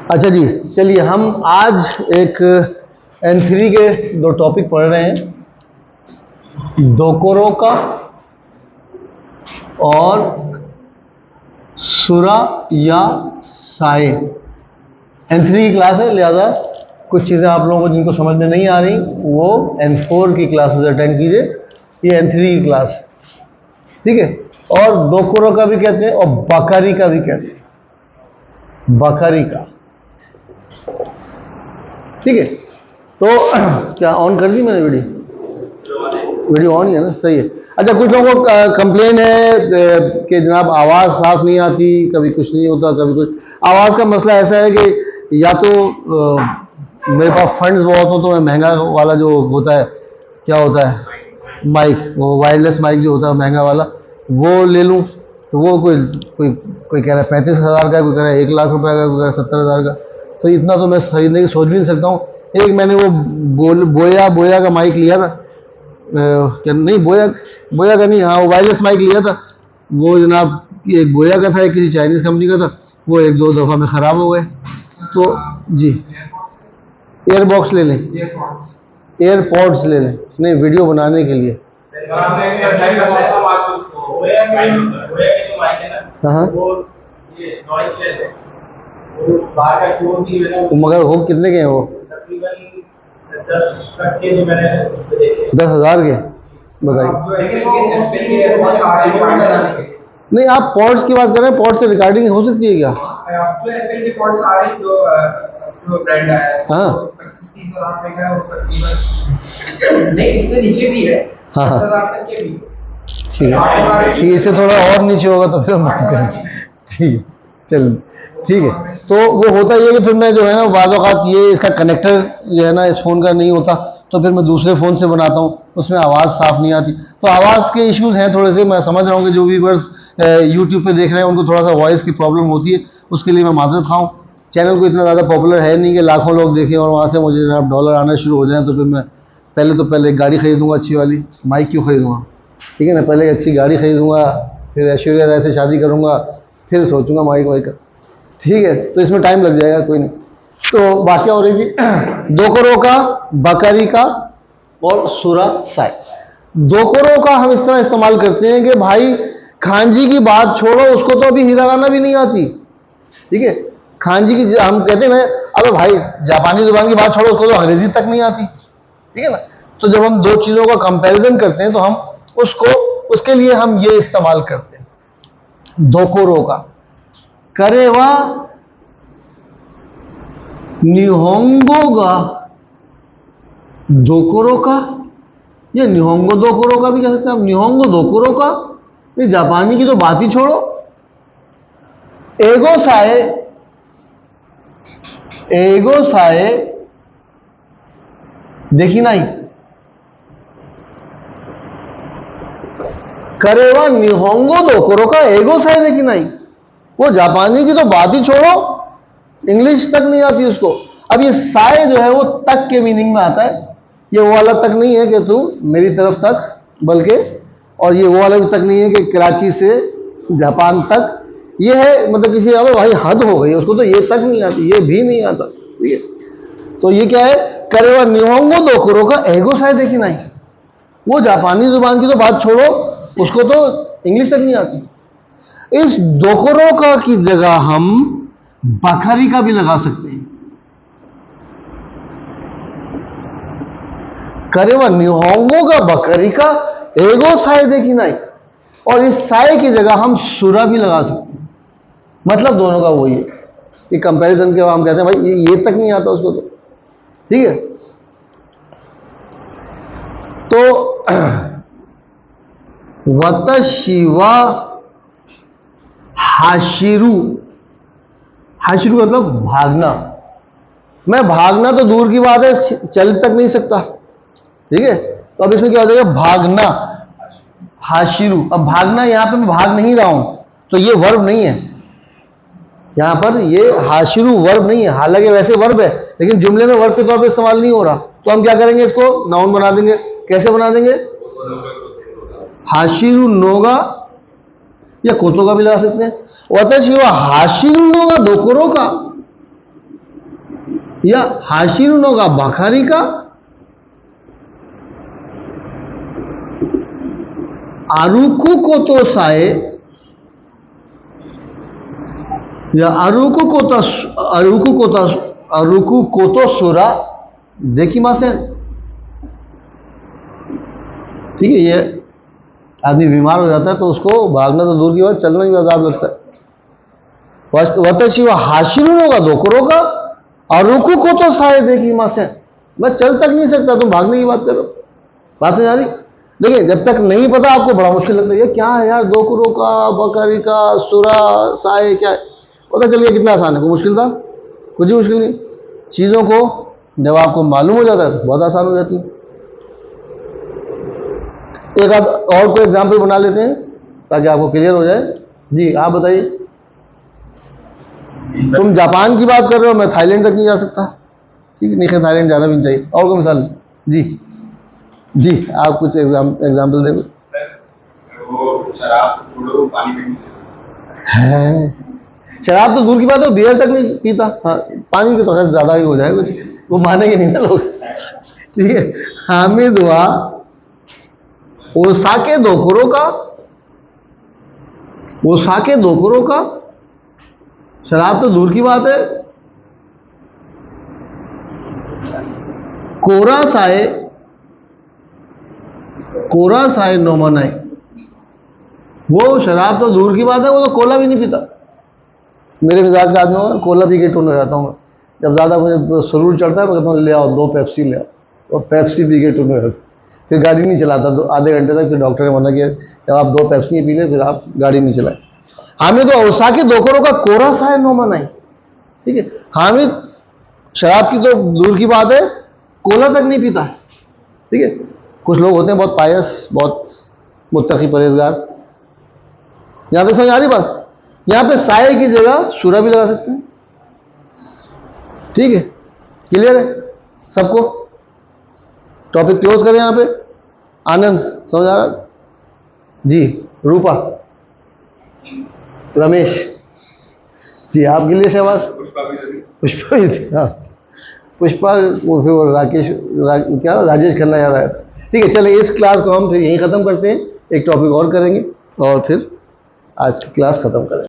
अच्छा जी, चलिए हम आज एक N3 के दो टॉपिक पढ़ रहे हैं, दोकोरो का और सुरा या साए। N3 की क्लास है, लिहाजा कुछ चीज़ें आप लोगों को जिनको समझ में नहीं आ रही वो N4 की क्लासेस अटेंड कीजिए। ये N3 की क्लास है, ठीक है। और दोकोरो का भी कहते हैं और बकारी का भी कहते हैं, बकारी का, ठीक है। तो क्या ऑन कर दी मैंने वीडियो ऑन ही है ना, सही है। अच्छा, कुछ लोगों को कंप्लेन है कि जनाब आवाज़ साफ नहीं आती, कभी कुछ नहीं होता, कभी कुछ। आवाज़ का मसला ऐसा है कि या तो मेरे पास फंड्स बहुत हो तो मैं महंगा वाला जो होता है, क्या होता है, माइक, वो वायरलेस माइक जो होता है महंगा वाला, वो ले लूँ। तो वो कोई कोई कोई कह रहा है 35,000 का, कोई कह रहा है 1,00,000 रुपये का, कोई कह रहा है 70,000 का। तो इतना तो मैं खरीदने की सोच भी नहीं सकता हूँ। एक मैंने वो बोया का माइक लिया था, क्या नहीं, बोया का नहीं, हाँ वो वायरलेस माइक लिया था। वो जनाब एक बोया का था, एक किसी चाइनीज़ कंपनी का था। वो एक दो दफ़ा में ख़राब हो गए। तो जी, एयरबॉक्स ले लें, एयरपॉड्स ले लें, नहीं वीडियो बनाने के लिए। हाँ, मगर हो कितने के हैं वो? 10,000 के, बताइए। नहीं, आप पॉड्स की बात कर रहे हैं, पॉड्स से रिकॉर्डिंग हो सकती है क्या? हाँ, नहीं, इससे नीचे भी है, हाँ हाँ, ठीक है, ठीक है, इससे थोड़ा और नीचे होगा तो फिर हम बात करेंगे, ठीक है, चलिए, ठीक है। तो वो होता ये है कि फिर मैं जो है ना, बाज़ औक़ात ये इसका कनेक्टर जो है ना इस फ़ोन का नहीं होता, तो फिर मैं दूसरे फ़ोन से बनाता हूँ, उसमें आवाज़ साफ़ नहीं आती। तो आवाज़ के इश्यूज़ हैं थोड़े से, मैं समझ रहा हूँ कि जो व्यूअर्स यूट्यूब पे देख रहे हैं उनको थोड़ा सा वॉइस की प्रॉब्लम होती है, उसके लिए मैं माज़रत खाऊँ। चैनल को इतना ज़्यादा पॉपुलर है नहीं कि लाखों लोग देखें और वहाँ से मुझे जनाब डॉलर आना शुरू हो जाए। तो फिर मैं पहले एक गाड़ी खरीदूँगा अच्छी वाली, माइक क्यों खरीदूँगा, ठीक है ना, पहले एक अच्छी गाड़ी खरीदूँगा, फिर ऐश्वर्या राय से शादी करूँगा, फिर सोचूंगा माइक वाइक का, ठीक है। तो इसमें टाइम लग जाएगा, कोई नहीं। तो बाकी हो रही थी दोकोरो का, बकारी का और सुरा साई। दोकोरो का हम इस तरह इस्तेमाल करते हैं कि भाई खांजी की बात छोड़ो, उसको तो अभी हिरागाना भी नहीं आती, ठीक है। खांजी की हम कहते हैं ना, अबे भाई जापानी जुबान की बात छोड़ो, उसको तो अंग्रेजी तक नहीं आती, ठीक है ना। तो जब हम दो चीज़ों का कंपैरिजन करते हैं तो हम उसके लिए हम ये इस्तेमाल करते हैं दोकोरो का। करेवा निहोंगो का दोकोरो का, ये निहोंगो दोकोरो का भी कह सकते हैं आप, निहोंगो दोकोरो का। ये जापानी की तो बात ही छोड़ो। एगो साए देखी नहीं, करेवा निहोंगो दोकोरो का एगो साए देखी नहीं। वो जापानी की तो बात ही छोड़ो, इंग्लिश तक नहीं आती उसको। अब ये साए जो है वो तक के मीनिंग में आता है। ये वो वाला तक नहीं है कि तू मेरी तरफ तक, बल्कि, और ये वो वाला भी तक नहीं है कि कराची से जापान तक। ये है मतलब किसी, अबे भाई हद हो गई, उसको तो ये तक नहीं आती, ये भी नहीं आता, ठीक है। तो ये क्या है, करेवा निहोंगो दोकोरो का एगो साए देखी नहीं। वो जापानी जुबान की तो बात छोड़ो, उसको तो इंग्लिश तक नहीं आती। इस दोकोरो का की जगह हम बकारी का भी लगा सकते हैं। करेवा निहोंगो का बकारी का एगो साए देखी नहीं, और इस साए की जगह हम सुरा भी लगा सकते हैं। मतलब दोनों का वही है कि कंपैरिजन के हम कहते हैं भाई ये तक नहीं आता उसको, तो ठीक है। तो वतशिवा हाशिरू, हाशिरू मतलब भागना। मैं भागना तो दूर की बात है, चल तक नहीं सकता, ठीक है। तो अब इसमें क्या हो जाएगा, भागना, हाशिरू। अब भागना, यहां पे मैं भाग नहीं रहा हूं, तो ये वर्ब नहीं है, यहां पर ये हाशिरू वर्ब नहीं है। हालांकि वैसे वर्ब है, लेकिन जुमले में वर्ब के तौर पे इस्तेमाल नहीं हो रहा। तो हम क्या करेंगे, इसको नाउन बना देंगे। कैसे बना देंगे, हाशिरू नोगा, या कोतो का भी लगा सकते हैं। वतशिवा हाशिरू नोगा दोकोरो का, या हाशिरु नोगा बखारी का आरुकु कोतो साए या अरुकु कोतो सुरा देखी मां से। ठीक है, ये आदमी बीमार हो जाता है तो उसको भागना तो दूर की बात, चलना भी अजाब लगता है। वतशी व हाशिरुनो का दोकरो का अरुकु कोतो साए देखी मां से, मैं चल तक नहीं सकता, तुम भागने की बात करो। बात नहीं आ रही? देखिए, जब तक नहीं पता आपको बड़ा मुश्किल लगता है, ये क्या है यार, दोकरो का, बकरी का, सुरा, साए क्या है, पता चल गया कितना आसान है। कोई मुश्किल था? कुछ भी मुश्किल नहीं। चीज़ों को जब आपको मालूम हो जाता है तो बहुत आसान हो जाती है। एक आध और कोई एग्जाम्पल बना लेते हैं ताकि आपको क्लियर हो जाए। जी आप बताइए। तुम जापान की बात कर रहे हो, मैं थाईलैंड तक नहीं जा सकता। ठीक है, नहीं, थाईलैंड जाना भी नहीं चाहिए। और कोई मिसाल? जी आप कुछ एग्जाम्पल देखो। वो शराब छोड़ो, पानी पीने है, शराब तो दूर की बात है, बियर तक नहीं पीता। हाँ, पानी की तो खैर ज्यादा ही हो जाए, कुछ वो मानेंगे नहीं ना लोग। ठीक है, हामिद हुआ ओसाके दोकरो का शराब तो दूर की बात है, कोरा साए नोमनाई, वो शराब तो दूर की बात है, वो तो कोला भी नहीं पीता। मेरे मिजाज का आदमी होगा, कोला पी के टून हो जाता हूँ। जब ज़्यादा मुझे सुरूर चढ़ता है मैं कहता हूँ ले आओ 2 पेप्सी ले आओ, और पेप्सी पी के टून हो जाता। फिर गाड़ी नहीं चलाता तो आधे घंटे तक, फिर डॉक्टर ने मना किया जब आप 2 पेप्सी पी ले फिर आप गाड़ी नहीं चलाए। हामिद तो ओसाके दोकरो का कोरा साए नोमनाई। ठीक है, हामिद शराब की तो दूर की बात है, कोला तक नहीं पीता है। ठीक है, कुछ लोग होते हैं बहुत पायस, बहुत मुत्तकी परहेजगार। यहाँ तक समझ आ रही बात? यहाँ पे साए की जगह सूरा भी लगा सकते हैं। ठीक है, क्लियर है सबको? टॉपिक क्लोज करें यहाँ पे। आनंद समझ आ रहा? जी रूपा, रमेश जी आपके लिए शाबाश। पुष्पा भी थी, हाँ पुष्पा, वो फिर वो क्या राजेश खन्ना याद आया था। ठीक है, चले इस क्लास को हम फिर यहीं ख़त्म करते हैं, एक टॉपिक और करेंगे और फिर आज की क्लास ख़त्म करें।